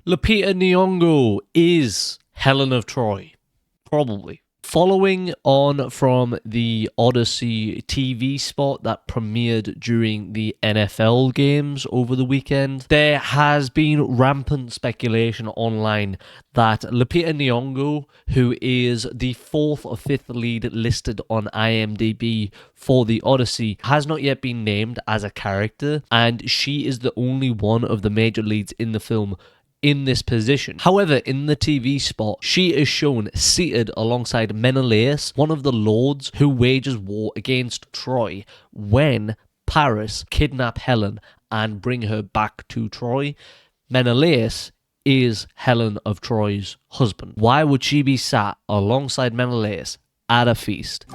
Lupita Nyong'o is Helen of Troy. Probably. Following on from the Odyssey TV spot that premiered during the NFL games over the weekend, there has been rampant speculation online that Lupita Nyong'o, who is the 4th or 5th lead listed on IMDb for the Odyssey, has not yet been named as a character, and she is the only one of the major leads in the film in this position. However, in the TV spot, she is shown seated alongside Menelaus, one of the lords who wages war against Troy when Paris kidnap Helen and bring her back to Troy. Menelaus is Helen of Troy's husband. Why would she be sat alongside Menelaus at a feast?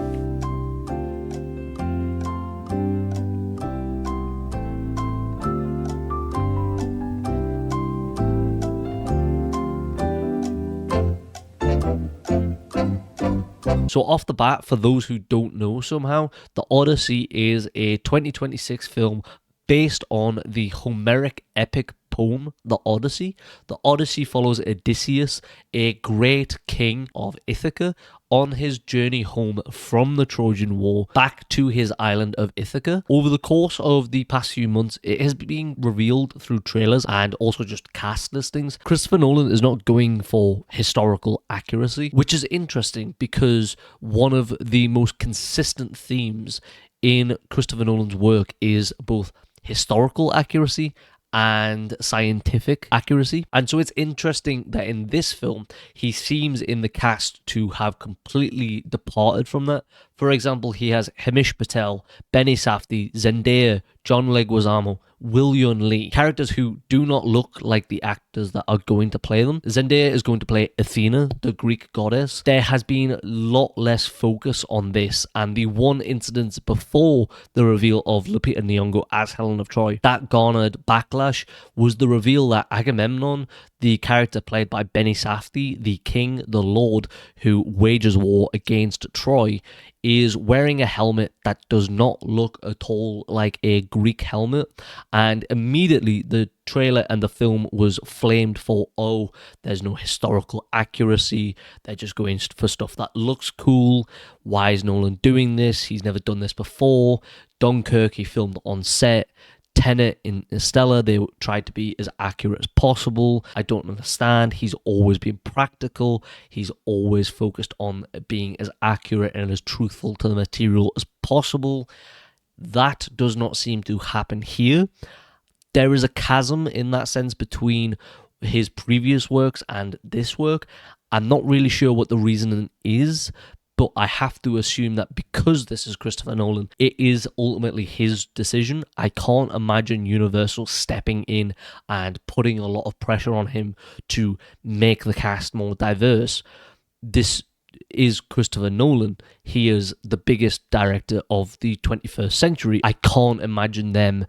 So off the bat, for those who don't know somehow, The Odyssey is a 2026 film based on the Homeric epic poem, The Odyssey. The Odyssey follows Odysseus, a great king of Ithaca, on his journey home from the Trojan War back to his island of Ithaca. Over the course of the past few months, it has been revealed through trailers and also just cast listings. Christopher Nolan is not going for historical accuracy, which is interesting because one of the most consistent themes in Christopher Nolan's work is both historical accuracy and scientific accuracy. And so it's interesting that in this film, he seems in the cast to have completely departed from that. For example, he has Himesh Patel, Benny Safdie, Zendaya, John Leguizamo, Will Yun Lee, characters who do not look like the actors that are going to play them. Zendaya is going to play Athena, the Greek goddess. There has been a lot less focus on this, and the one incident before the reveal of Lupita Nyong'o as Helen of Troy that garnered backlash was the reveal that Agamemnon, the character played by Benny Safdie, the king, the lord who wages war against Troy, is wearing a helmet that does not look at all like a Greek helmet. And immediately the trailer and the film was flamed for, oh, there's no historical accuracy, they're just going for stuff that looks cool, why is Nolan doing this, he's never done this before. Dunkirk, he filmed on set. Tenet in Stella, they tried to be as accurate as possible. I don't understand. He's always been practical. He's always focused on being as accurate and as truthful to the material as possible. That does not seem to happen here. There is a chasm in that sense between his previous works and this work. I'm not really sure what the reasoning is, but I have to assume that because this is Christopher Nolan, it is ultimately his decision. I can't imagine Universal stepping in and putting a lot of pressure on him to make the cast more diverse. This is Christopher Nolan. He is the biggest director of the 21st century. I can't imagine them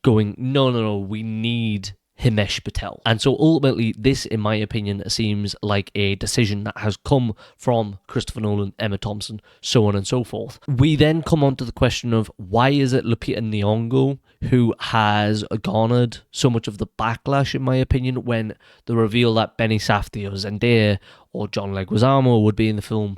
going, no, we need Himesh Patel. And so ultimately, this, in my opinion, seems like a decision that has come from Christopher Nolan, Emma Thompson, so on and so forth. We then come on to the question of why is it Lupita Nyong'o who has garnered so much of the backlash, in my opinion, when the reveal that Benny Safdie or Zendaya or John Leguizamo would be in the film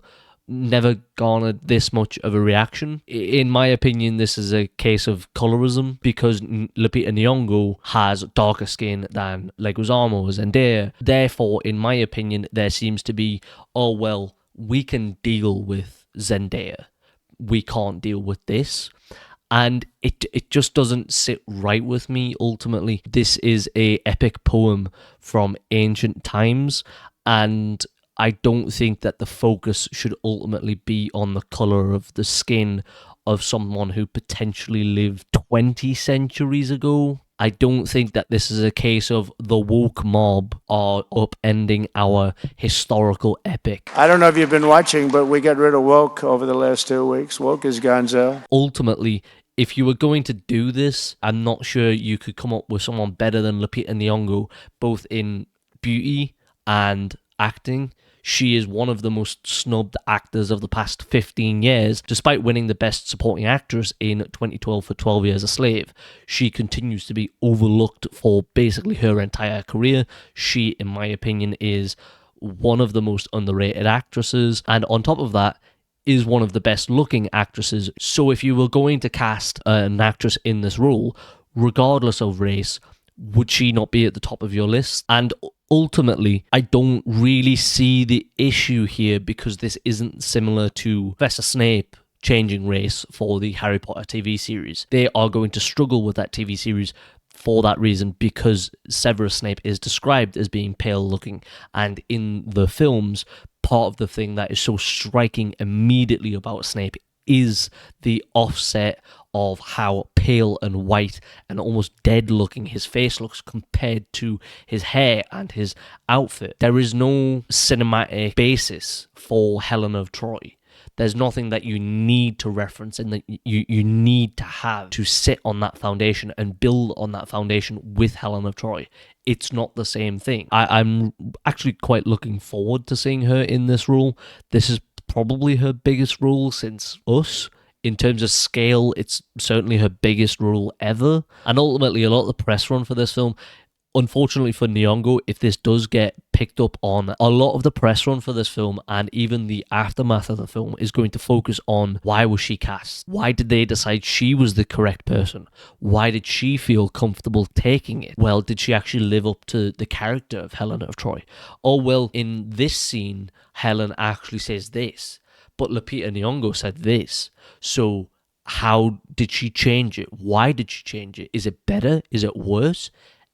never garnered this much of a reaction. In my opinion, this is a case of colorism because Lupita Nyong'o has darker skin than Leguizamo or Zendaya. Therefore, in my opinion, there seems to be, oh, well, we can deal with Zendaya. We can't deal with this. And it just doesn't sit right with me, ultimately. This is a epic poem from ancient times, and I don't think that the focus should ultimately be on the colour of the skin of someone who potentially lived 20 centuries ago. I don't think that this is a case of the woke mob are upending our historical epic. I don't know if you've been watching, but we got rid of woke over the last 2 weeks. Woke is gonzo. Ultimately, if you were going to do this, I'm not sure you could come up with someone better than Lupita Nyong'o, both in beauty and acting, she is one of the most snubbed actors of the past 15 years. Despite winning the Best Supporting Actress in 2012 for 12 Years a Slave, she continues to be overlooked for basically her entire career. She, in my opinion, is one of the most underrated actresses, and on top of that, is one of the best looking actresses. So if you were going to cast an actress in this role, regardless of race, would she not be at the top of your list? And ultimately, I don't really see the issue here, because this isn't similar to Professor Snape changing race for the Harry Potter TV series. They are going to struggle with that TV series for that reason, because Severus Snape is described as being pale looking, and in the films, part of the thing that is so striking immediately about Snape is the offset of how pale and white and almost dead looking his face looks compared to his hair and his outfit. There is no cinematic basis for Helen of Troy. There's nothing that you need to reference and that you need to have to sit on that foundation and build on that foundation with Helen of Troy. It's not the same thing. I'm actually quite looking forward to seeing her in this role. This is probably her biggest role since Us. In terms of scale, it's certainly her biggest role ever. And ultimately, a lot of the press run for this film, unfortunately for Nyongo, if this does get picked up on, a lot of the press run for this film and even the aftermath of the film is going to focus on why was she cast? Why did they decide she was the correct person? Why did she feel comfortable taking it? Well, did she actually live up to the character of Helen of Troy? Oh, well, in this scene, Helen actually says this, but Lupita Nyong'o said this. So how did she change it? Why did she change it? Is it better? Is it worse?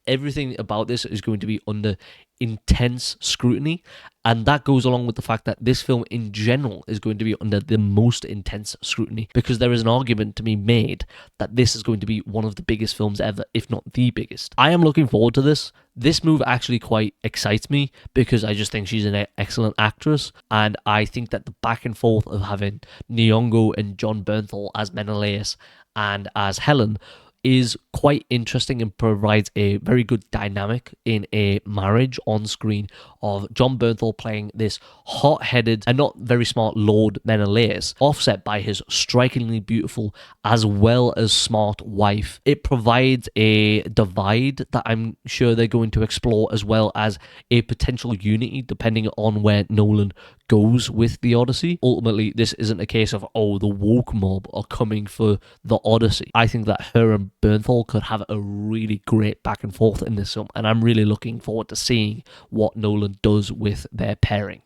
Everything about this is going to be under intense scrutiny, and that goes along with the fact that this film in general is going to be under the most intense scrutiny, because there is an argument to be made that this is going to be one of the biggest films ever, if not the biggest. I am looking forward to this. This move actually quite excites me, because I just think she's an excellent actress, and I think that the back and forth of having Nyongo and John Bernthal as Menelaus and as Helen is quite interesting and provides a very good dynamic in a marriage on screen of John Bernthal playing this hot-headed and not very smart Lord Menelaus, offset by his strikingly beautiful as well as smart wife. It provides a divide that I'm sure they're going to explore, as well as a potential unity depending on where Nolan goes with the Odyssey. Ultimately, this isn't a case of, oh, the woke mob are coming for the Odyssey. I think that her and Bernthal could have a really great back and forth in this film, and I'm really looking forward to seeing what Nolan does with their pairing.